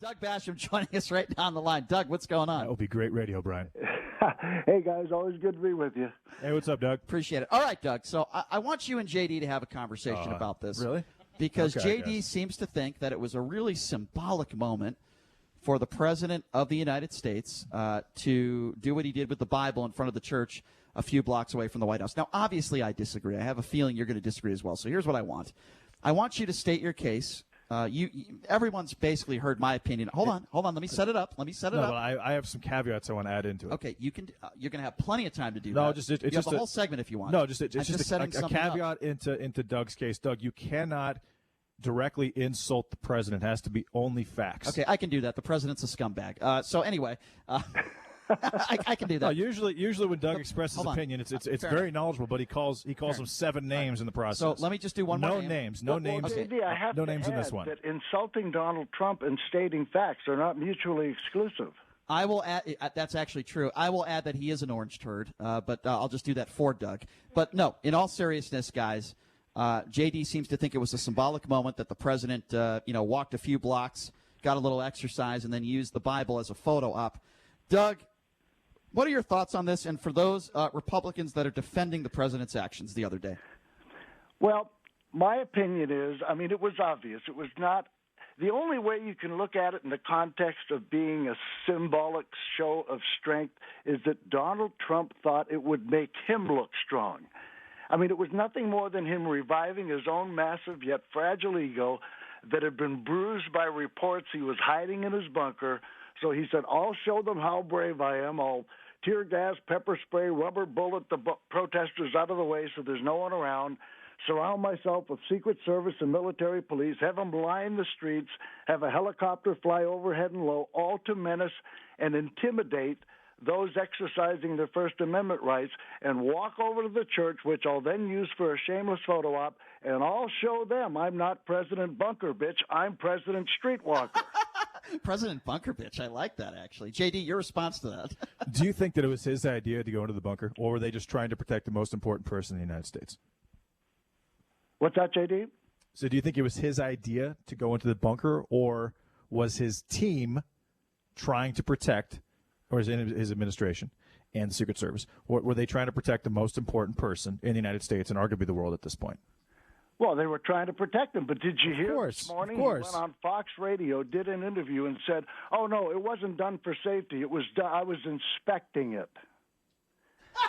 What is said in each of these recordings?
Doug Basham joining us right now on the line. Doug, what's going on? That will be great radio, Brian. Hey, guys, always good to be with you. Hey, what's up, Doug? Appreciate it. All right, Doug, so I want you and JD to have a conversation about this. Really? Because Okay, JD seems to think that it was a really symbolic moment for the President of the United States to do what he did with the Bible in front of the church a few blocks away from the White House. Now, obviously, I disagree. I have a feeling you're going to disagree as well. So here's what I want. I want you to state your case. Everyone's basically heard my opinion. Hold on. Let me set it up. No, but I have some caveats I want to add into it. Okay, you're going to have plenty of time to do No, that. just you have a whole segment if you want. No, it's just setting a something up. caveat into Doug's case. Doug, you cannot directly insult the president. It has to be only facts. Okay, I can do that. The president's a scumbag. So anyway, I can do that. No, usually when Doug expresses opinion, it's very knowledgeable, but he calls them 7 names in the process. So let me just do one more name. No names. JD, I have no to names add in this one. that insulting Donald Trump and stating facts are not mutually exclusive. I will add. That's actually true. I will add that he is an orange turd, but I'll just do that for Doug. But no, in all seriousness, guys, JD seems to think it was a symbolic moment that the president, walked a few blocks, got a little exercise, and then used the Bible as a photo op. Doug, what are your thoughts on this? And for those Republicans that are defending the president's actions the other day? Well, my opinion is, it was obvious. It was not. The only way you can look at it in the context of being a symbolic show of strength is that Donald Trump thought it would make him look strong. It was nothing more than him reviving his own massive yet fragile ego that had been bruised by reports he was hiding in his bunker. So he said, I'll show them how brave I am. I'll tear gas, pepper spray, rubber bullet the protesters out of the way so there's no one around, surround myself with Secret Service and military police, have them line the streets, have a helicopter fly overhead and low, all to menace and intimidate those exercising their First Amendment rights, and walk over to the church, which I'll then use for a shameless photo op, and I'll show them I'm not President Bunker Bitch, I'm President Streetwalker. President Bunker Bitch, I like that, actually. JD, your response to that? Do you think that it was his idea to go into the bunker, or were they just trying to protect the most important person in the United States? What's that, JD? So do you think it was his idea to go into the bunker, or was his team trying to protect, or his administration and the Secret Service, were they trying to protect the most important person in the United States and arguably the world at this point? Well, they were trying to protect him, but did you hear this morning? Of course. He went on Fox Radio, did an interview, and said, "Oh no, it wasn't done for safety. It was done. I was inspecting it."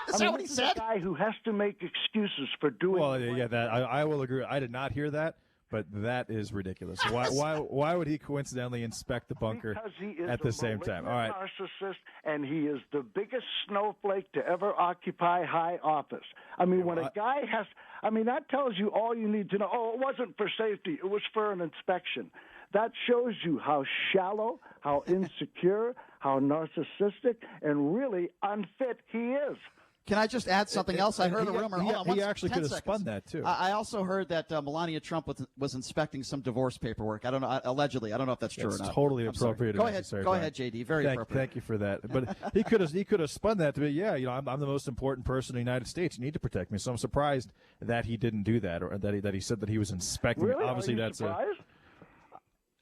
Is that what he this said? is a guy who has to make excuses for doing. Well, yeah, that I will agree. I did not hear that, but that is ridiculous. Why would he coincidentally inspect the bunker Because he is at the same time? All right. Narcissist, and he is the biggest snowflake to ever occupy high office. When a guy has, that tells you all you need to know. Oh, it wasn't for safety; it was for an inspection. That shows you how shallow, how insecure, how narcissistic, and really unfit he is. Can I just add something else? I heard a rumor. He actually could have spun that, too. I also heard that Melania Trump was inspecting some divorce paperwork. I don't know, allegedly. I don't know if that's true or not. It's totally appropriate. Go ahead, JD. Very appropriate. Thank you for that. But he could have spun that to be, I'm the most important person in the United States. You need to protect me. So I'm surprised that he didn't do that, or that he said that he was inspecting. Really? Obviously, Are you that's surprised?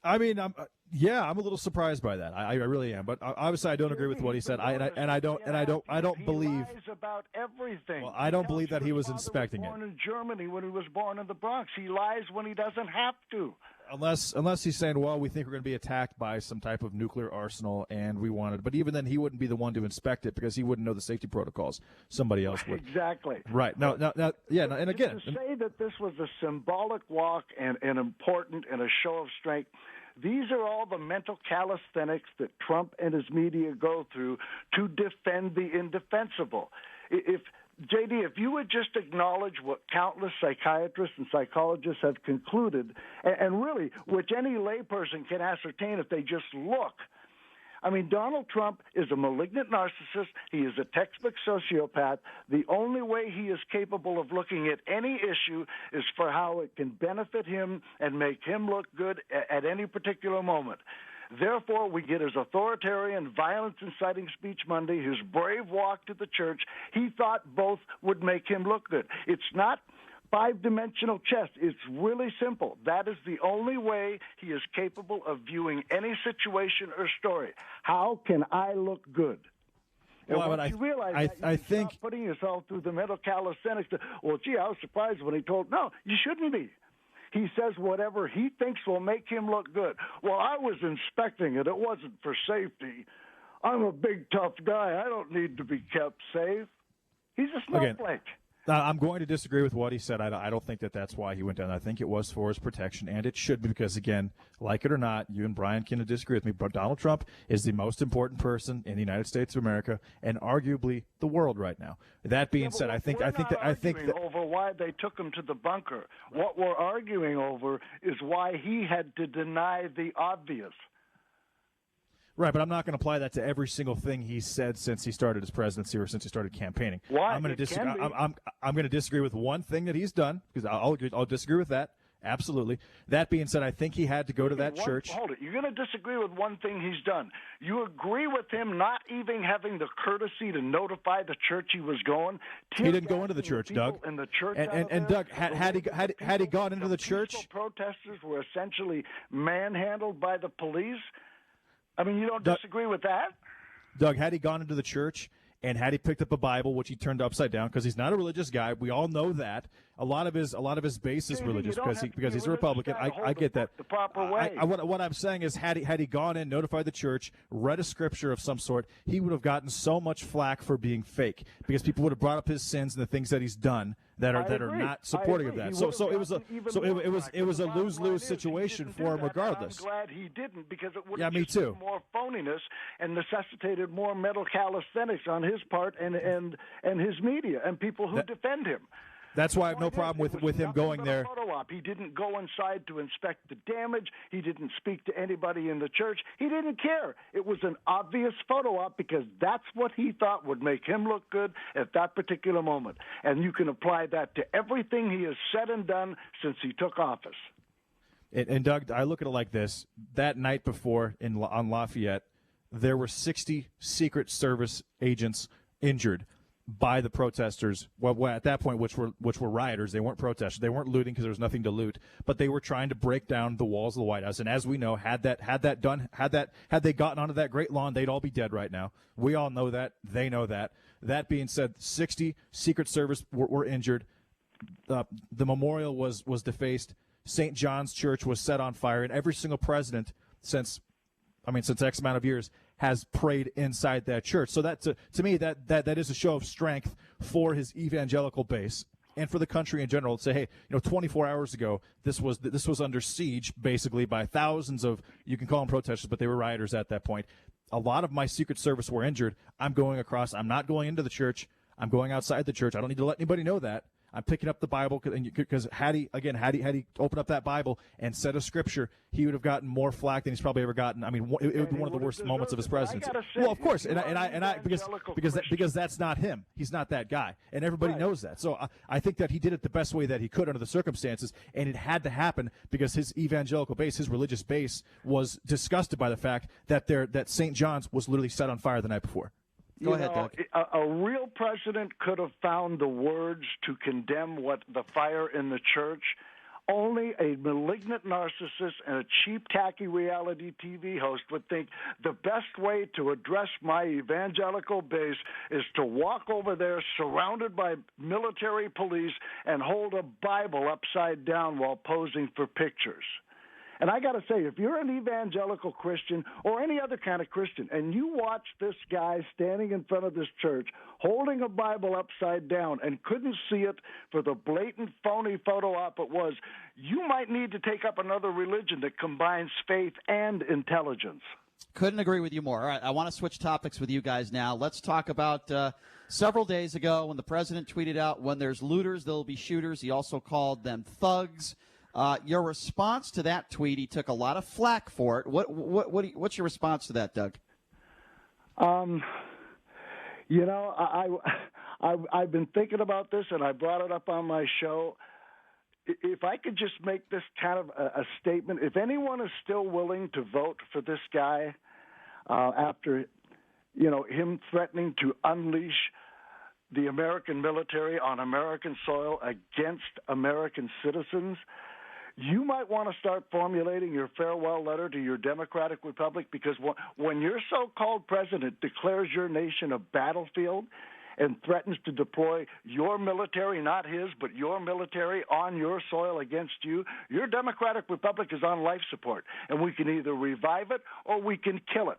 I'm a little surprised by that. I really am. But obviously, I don't agree with what he said. I don't believe. He lies about everything. Well, I don't believe that he was inspecting it. Born in Germany when he was born in the Bronx. He lies when he doesn't have to. Unless he's saying, well, we think we're going to be attacked by some type of nuclear arsenal, and we want it. But even then, he wouldn't be the one to inspect it because he wouldn't know the safety protocols. Somebody else would. Exactly. Right. Now, and again, to say that this was a symbolic walk and important and a show of strength. These are all the mental calisthenics that Trump and his media go through to defend the indefensible. If you would just acknowledge what countless psychiatrists and psychologists have concluded, and really, which any layperson can ascertain if they just look. Donald Trump is a malignant narcissist. He is a textbook sociopath. The only way he is capable of looking at any issue is for how it can benefit him and make him look good at any particular moment. Therefore, we get his authoritarian, violence-inciting speech Monday, his brave walk to the church. He thought both would make him look good. It's not 5-dimensional chess. It's really simple. That is the only way he is capable of viewing any situation or story. How can I look good? And Well, once you realize that, you think stop putting yourself through the mental calisthenics. Well, gee, I was surprised when he told. No, you shouldn't be. He says whatever he thinks will make him look good. Well, I was inspecting it. It wasn't for safety. I'm a big, tough guy. I don't need to be kept safe. He's a snowflake. I'm going to disagree with what he said. I don't think that that's why he went down. I think it was for his protection, and it should be because, again, like it or not, you and Brian can disagree with me, but Donald Trump is the most important person in the United States of America and arguably the world right now. That being said, I think that over why they took him to the bunker. What we're arguing over is why he had to deny the obvious. Right, but I'm not going to apply that to every single thing he said since he started his presidency or since he started campaigning. Why? I'm going to disagree. I'm going to disagree with one thing that he's done because I'll disagree with that. Absolutely. That being said, I think he had to go to that church. Hold it. You're going to disagree with one thing he's done. You agree with him not even having the courtesy to notify the church he was going. He didn't go into the church, Doug. In the church and Doug, had he gone into the church? Protesters were essentially manhandled by the police. I mean, you don't disagree with that? Doug, had he gone into the church and had he picked up a Bible, which he turned upside down, because he's not a religious guy, we all know that. A lot of his base is religious because he's a Republican. I get that. The proper way. What I'm saying is, had he gone in, notified the church, read a scripture of some sort, he would have gotten so much flack for being fake because people would have brought up his sins and the things that he's done that are not supporting of that. So it was a lose-lose situation for him regardless. I'm glad he didn't because it would have been more phoniness and necessitated more mental calisthenics on his part and his media and people who defend him. That's why I have no problem with him going there. Photo op. He didn't go inside to inspect the damage. He didn't speak to anybody in the church. He didn't care. It was an obvious photo op because that's what he thought would make him look good at that particular moment. And you can apply that to everything he has said and done since he took office. And Doug, I look at it like this. That night before on Lafayette, there were 60 Secret Service agents injured by the protesters. Well, at that point, which were rioters. They weren't protesters. They weren't looting because there was nothing to loot. But they were trying to break down the walls of the White House. And as we know, had they gotten onto that great lawn, they'd all be dead right now. We all know that. They know that. That being said, 60 Secret Service were injured. The memorial was defaced. St. John's Church was set on fire, and every single president since X amount of years has prayed inside that church. So that to me that is a show of strength for his evangelical base and for the country in general to say, hey, 24 hours ago this was under siege basically by thousands of, you can call them protesters, but they were rioters at that point. A lot of my Secret Service were injured. I'm not going into the church. I'm going outside the church. I don't need to let anybody know that. I'm picking up the Bible because had he opened up that Bible and said a scripture, he would have gotten more flack than he's probably ever gotten. I mean, it would be one of the worst moments of his presidency. Well, of course, because that's not him. He's not that guy, and everybody knows that. So I think that he did it the best way that he could under the circumstances, and it had to happen because his evangelical base, his religious base, was disgusted by the fact that St. John's was literally set on fire the night before. Go ahead, Doug. A real president could have found the words to condemn the fire in the church. Only a malignant narcissist and a cheap, tacky reality TV host would think the best way to address my evangelical base is to walk over there surrounded by military police and hold a Bible upside down while posing for pictures. And I got to say, if you're an evangelical Christian or any other kind of Christian, and you watch this guy standing in front of this church holding a Bible upside down and couldn't see it for the blatant, phony photo op it was, you might need to take up another religion that combines faith and intelligence. Couldn't agree with you more. All right, I want to switch topics with you guys now. Let's talk about several days ago when the president tweeted out, when there's looters, there'll be shooters. He also called them thugs. Your response to that tweet, he took a lot of flack for it. What's your response to that, Doug? I've been thinking about this, and I brought it up on my show. If I could just make this kind of a statement, if anyone is still willing to vote for this guy after, him threatening to unleash the American military on American soil against American citizens, you might want to start formulating your farewell letter to your democratic republic, because when your so-called president declares your nation a battlefield and threatens to deploy your military, not his, but your military on your soil against you, your democratic republic is on life support, and we can either revive it or we can kill it.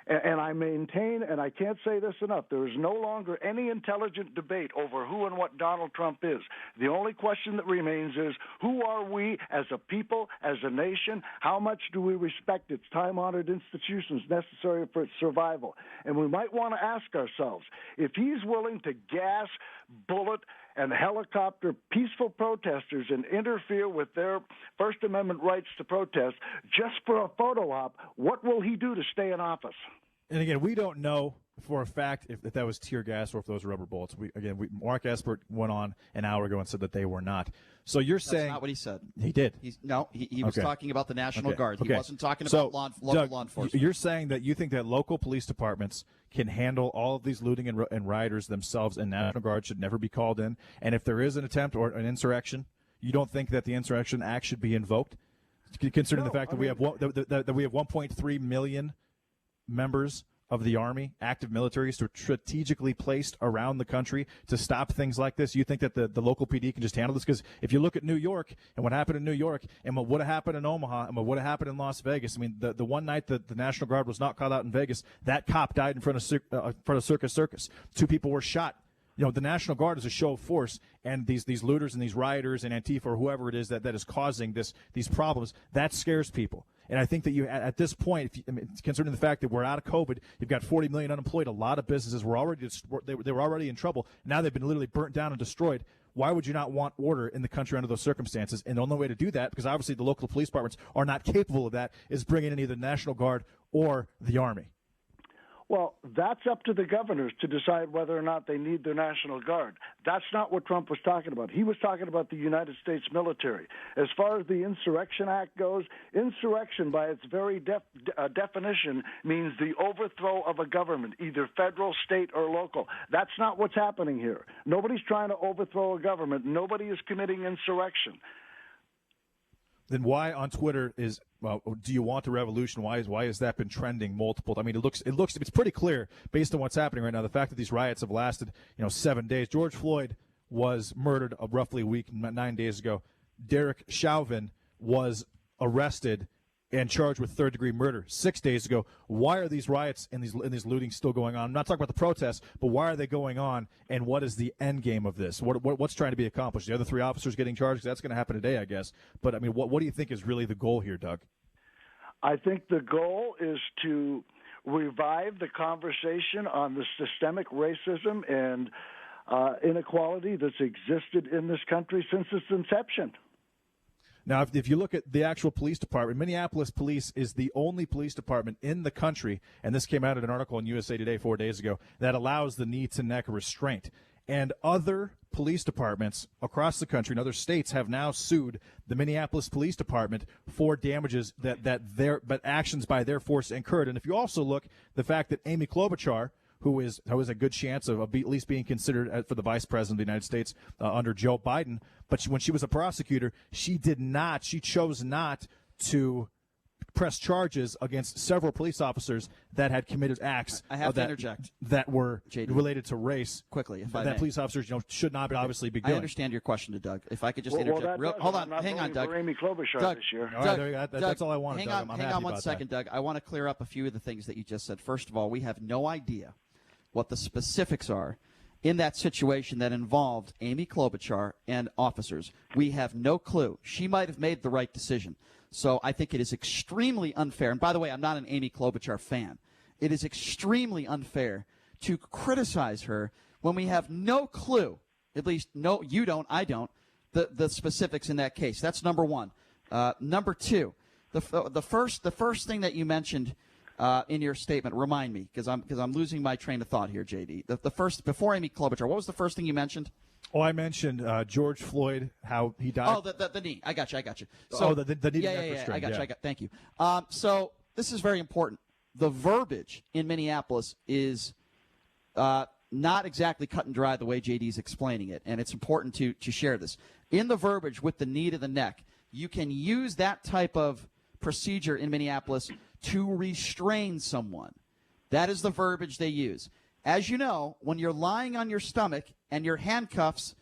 And I maintain, and I can't say this enough, there is no longer any intelligent debate over who and what Donald Trump is. The only question that remains is, who are we as a people, as a nation? How much do we respect its time-honored institutions necessary for its survival? And we might want to ask ourselves, if he's willing to gas, bullet, and helicopter peaceful protesters and interfere with their First Amendment rights to protest just for a photo op, what will he do to stay in office? And again, we don't know for a fact if that was tear gas or if those were rubber bullets. Mark Espert went on an hour ago and said that they were not. So you're saying That's not what he said. He did. He was talking about the National Guard. He Okay. wasn't talking about local Doug, law enforcement. You're saying that you think that local police departments can handle all of these looting and rioters themselves, and National Guard should never be called in. And if there is an attempt or an insurrection, you don't think that the Insurrection Act should be invoked, considering the fact that we have 1.3 million members of the Army, active military, strategically placed around the country to stop things like this? You think that the local PD can just handle this? Because if you look at New York and what happened in New York and what would have happened in Omaha and what would have happened in Las Vegas, I mean, the one night that the National Guard was not called out in Vegas, that cop died in front of Circus. 2 people were shot. You know, the National Guard is a show of force, and these looters and these rioters and Antifa or whoever it is that is causing these problems, that scares people. And I think that you, at this point, considering the fact that we're out of COVID, you've got 40 million unemployed, a lot of businesses were already they were already in trouble. Now they've been literally burnt down and destroyed. Why would you not want order in the country under those circumstances? And the only way to do that, because obviously the local police departments are not capable of that, is bringing in either the National Guard or the Army. Well, that's up to the governors to decide whether or not they need their National Guard. That's not what Trump was talking about. He was talking about the United States military. As far as the Insurrection Act goes, insurrection by its very definition means the overthrow of a government, either federal, state, or local. That's not what's happening here. Nobody's trying to overthrow a government. Nobody is committing insurrection. Then why on Twitter do you want a revolution? Why has that been trending multiple? I mean, it's pretty clear based on what's happening right now. The fact that these riots have lasted, 7 days. George Floyd was murdered roughly a week, 9 days ago. Derek Chauvin was arrested and charged with third-degree murder 6 days ago. Why are these riots and these looting still going on? I'm not talking about the protests, but why are they going on, and what is the end game of this? What's trying to be accomplished? The other 3 officers getting charged? That's going to happen today, I guess. But, I mean, what do you think is really the goal here, Doug? I think the goal is to revive the conversation on the systemic racism and inequality that's existed in this country since its inception. Now, if you look at the actual police department, Minneapolis Police is the only police department in the country, and this came out in an article in USA Today 4 days ago, that allows the knee-to-neck restraint. And other police departments across the country and other states have now sued the Minneapolis Police Department for damages but actions by their force incurred. And if you also look, the fact that Amy Klobuchar, who has a good chance of at least being considered for the vice president of the United States under Joe Biden. But when she was a prosecutor, she chose not to press charges against several police officers that had committed acts I have to interject. That were JD. Related to race. Quickly, if I that may. police officers should not obviously be doing. I understand your question to Doug. If I could just interject. Hold on. Hang on, Doug. For Amy Klobuchar Doug, this year. That's all I wanted, Doug. Hang on one second, Doug. I want to clear up a few of the things that you just said. First of all, we have no idea what the specifics are in that situation that involved Amy Klobuchar and officers. We have no clue. She might have made the right decision. So I think it is extremely unfair. And by the way, I'm not an Amy Klobuchar fan. It is extremely unfair to criticize her when we have no clue, at least no, you don't, I don't, the specifics in that case. That's number one. Number two, the first thing that you mentioned in your statement, remind me, because I'm losing my train of thought here, JD. The first, before Amy Klobuchar, what was the first thing you mentioned? Oh, I mentioned George Floyd, how he died. Oh, the knee. I got you. So, the knee to neck restraint. I got you. Thank you. So this is very important. The verbiage in Minneapolis is not exactly cut and dry the way JD's explaining it, and it's important to share this. In the verbiage with the knee to the neck, you can use that type of procedure in Minneapolis to restrain someone. That is the verbiage they use. As you know, when you're lying on your stomach and you're handcuffed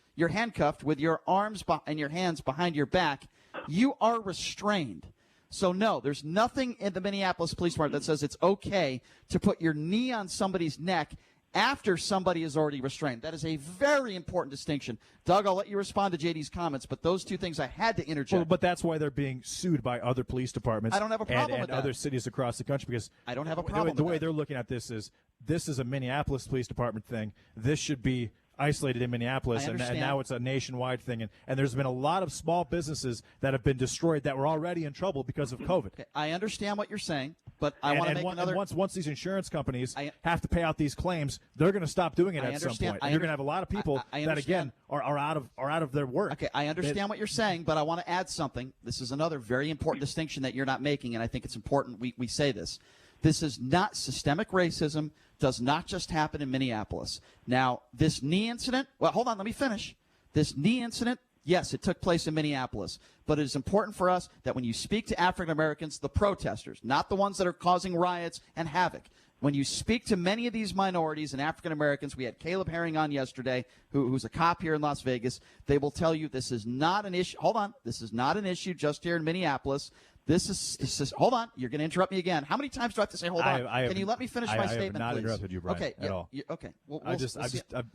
with your arms and your hands behind your back, you are restrained. So, no, there's nothing in the Minneapolis Police Department that says it's okay to put your knee on somebody's neck after somebody is already restrained. That is a very important distinction. Doug, I'll let you respond to JD's comments, but those two things I had to interject. Well, but that's why they're being sued by other police departments. I don't have a problem with that. And other cities across the country, because I don't have a problem the with way that. they're looking at this is a Minneapolis Police Department thing. This should be isolated in Minneapolis, and now it's a nationwide thing. And there's been a lot of small businesses that have been destroyed that were already in trouble because of COVID. Okay, I understand what you're saying, but I want to make another. And once these insurance companies have to pay out these claims, they're going to stop doing it at some point. And you're going to have a lot of people that again are out of their work. Okay, I understand what you're saying, but I want to add something. This is another very important distinction that you're not making, and I think it's important we say this. This is not systemic racism. Does not just happen in Minneapolis. Now, this knee incident, well, hold on, let me finish. This knee incident, yes, it took place in Minneapolis, but it is important for us that when you speak to African Americans, the protesters, not the ones that are causing riots and havoc, when you speak to many of these minorities and African Americans, we had Caleb Herring on yesterday, who's a cop here in Las Vegas, they will tell you this is not an issue. Hold on, this is not an issue just here in Minneapolis. This is hold on. You're going to interrupt me again. How many times do I have to say hold on? Can you let me finish my statement, I have not please? interrupted you, Brian, okay, at all. Okay.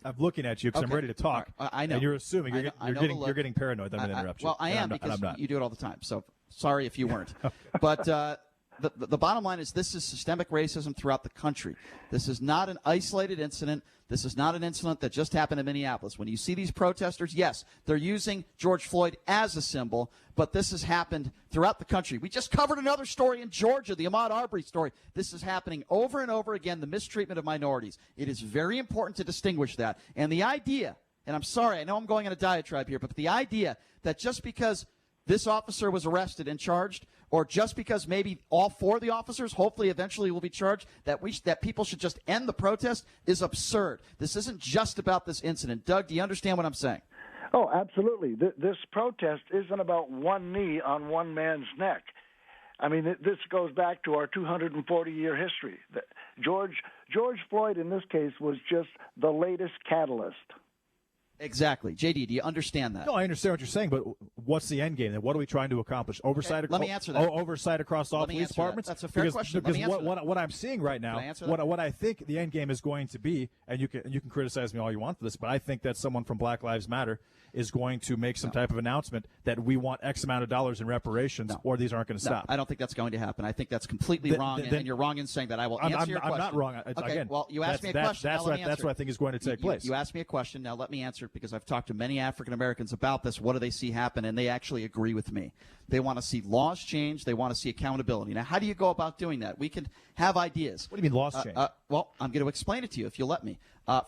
I'm looking at you because I'm ready to talk. I know. And you're assuming you're getting paranoid that I'm going to interrupt you. Well, I am because you do it all the time. So sorry if you weren't. But the bottom line is this is systemic racism throughout the country. This is not an isolated incident. This is not an incident that just happened in Minneapolis. When you see these protesters, yes, they're using George Floyd as a symbol, but this has happened throughout the country. We just covered another story in Georgia, the Ahmaud Arbery story. This is happening over and over again, the mistreatment of minorities. It is very important to distinguish that. And the idea, and I'm sorry, I know I'm going on a diatribe here, but the idea that just because this officer was arrested and charged, or just because maybe all four of the officers hopefully eventually will be charged, that people should just end the protest is absurd. This isn't just about this incident. Doug, do you understand what I'm saying? Oh, absolutely. This protest isn't about one knee on one man's neck. I mean, this goes back to our 240-year history. George Floyd, in this case, was just the latest catalyst. Exactly. JD, do you understand that? No, I understand what you're saying, but what's the end game? What are we trying to accomplish? Oversight? Okay, let me answer that. Oversight across all police departments? That's a fair question. Because what I'm seeing right now, what I think the end game is going to be, and you can criticize me all you want for this, but I think that someone from Black Lives Matter is going to make some type of announcement that we want X amount of dollars in reparations, or these aren't going to stop. I don't think that's going to happen. I think that's completely wrong, and you're wrong in saying that. I will answer your question. I'm not wrong. Okay, Again, well, you asked me a question. That's what I think is going to take place. You asked me a question. Now let me answer it, because I've talked to many African Americans about this. What do they see happen? And they actually agree with me. They want to see laws change. They want to see accountability. Now, how do you go about doing that? We can have ideas. What do you mean laws change? Well, I'm going to explain it to you if you'll let me.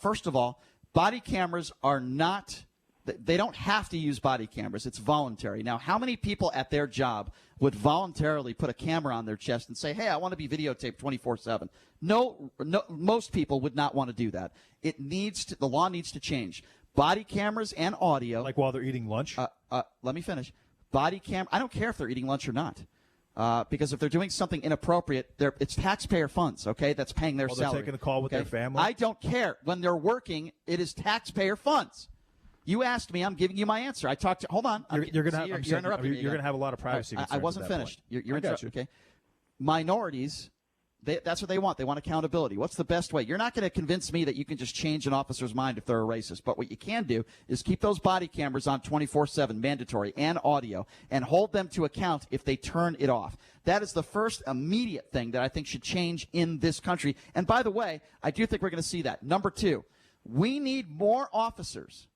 First of all, body cameras are not – they don't have to use body cameras. It's voluntary. Now, how many people at their job would voluntarily put a camera on their chest and say, hey, I want to be videotaped 24/7? No, most people would not want to do that. The law needs to change. Body cameras and audio. Like while they're eating lunch? Let me finish. Body cam. I don't care if they're eating lunch or not. Because if they're doing something inappropriate, it's taxpayer funds, okay, that's paying their salary. They're taking the call with their family? I don't care. When they're working, it is taxpayer funds. You asked me. I'm giving you my answer. I talked to. Hold on. You're going to have a lot of privacy concerns. I wasn't finished. You're interrupting. Okay. Minorities. That's what they want. They want accountability. What's the best way? You're not going to convince me that you can just change an officer's mind if they're a racist. But what you can do is keep those body cameras on 24/7, mandatory, and audio, and hold them to account if they turn it off. That is the first immediate thing that I think should change in this country. And by the way, I do think we're going to see that. Number two, we need more officers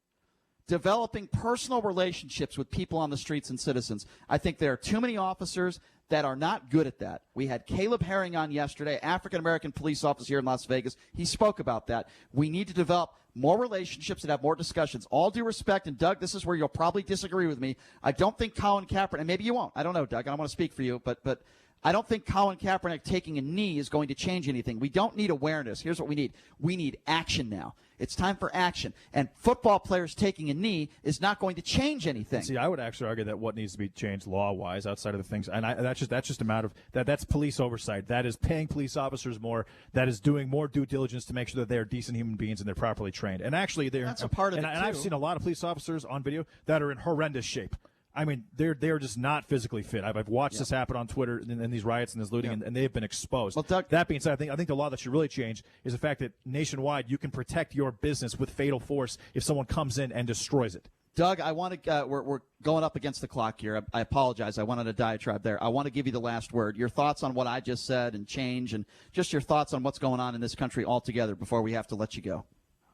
developing personal relationships with people on the streets and citizens. I think there are too many officers that are not good at that. We had Caleb Herring on yesterday, African-American police officer here in Las Vegas. He spoke about that. We need to develop more relationships and have more discussions. All due respect, and Doug, this is where you'll probably disagree with me. I don't think Colin Kaepernick, and maybe you won't. I don't know, Doug. I don't want to speak for you, but I don't think Colin Kaepernick taking a knee is going to change anything. We don't need awareness. Here's what we need. We need action now. It's time for action. And football players taking a knee is not going to change anything. See, I would actually argue that what needs to be changed law-wise outside of the things, and that's just a matter of that's police oversight. That is paying police officers more. That is doing more due diligence to make sure that they are decent human beings and they're properly trained. And actually, that's a part of it, and I've too. seen a lot of police officers on video that are in horrendous shape. I mean, they're just not physically fit. I've watched this happen on Twitter in these riots and this looting, and they've been exposed. Well, Doug, that being said, I think the law that should really change is the fact that nationwide you can protect your business with fatal force if someone comes in and destroys it. Doug, I want to. We're going up against the clock here. I apologize. I went on a diatribe there. I want to give you the last word. Your thoughts on what I just said and change, and just your thoughts on what's going on in this country altogether before we have to let you go.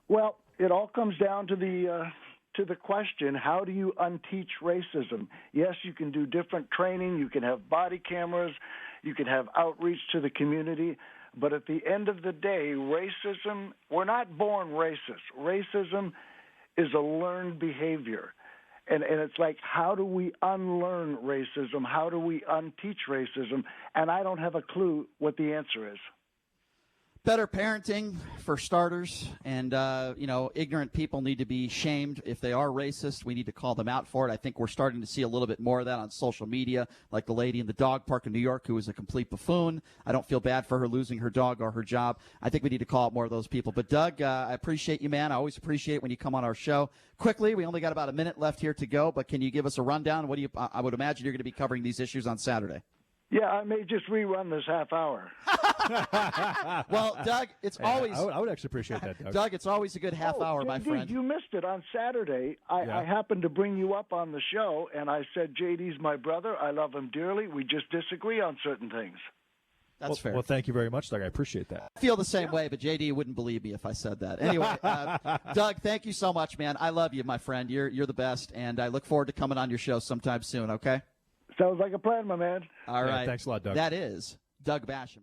Well, it all comes down to the question, how do you unteach racism? Yes, you can do different training. You can have body cameras. You can have outreach to the community. But at the end of the day, racism, we're not born racist. Racism is a learned behavior. And it's like, how do we unlearn racism? How do we unteach racism? And I don't have a clue what the answer is. Better parenting, for starters, and, ignorant people need to be shamed. If they are racist, we need to call them out for it. I think we're starting to see a little bit more of that on social media, like the lady in the dog park in New York who was a complete buffoon. I don't feel bad for her losing her dog or her job. I think we need to call out more of those people. But, Doug, I appreciate you, man. I always appreciate when you come on our show. Quickly, we only got about a minute left here to go, but can you give us a rundown? I would imagine you're going to be covering these issues on Saturday. Yeah, I may just rerun this half hour. Well, Doug, it's always... I would actually appreciate that, Doug. Doug, it's always a good half hour, my friend. You missed it on Saturday. I happened to bring you up on the show, and I said, JD's my brother. I love him dearly. We just disagree on certain things. That's fair. Well, thank you very much, Doug. I appreciate that. I feel the same way, but JD wouldn't believe me if I said that. Anyway, Doug, thank you so much, man. I love you, my friend. You're the best, and I look forward to coming on your show sometime soon, okay? Sounds like a plan, my man. All right. Thanks a lot, Doug. That is Doug Basham.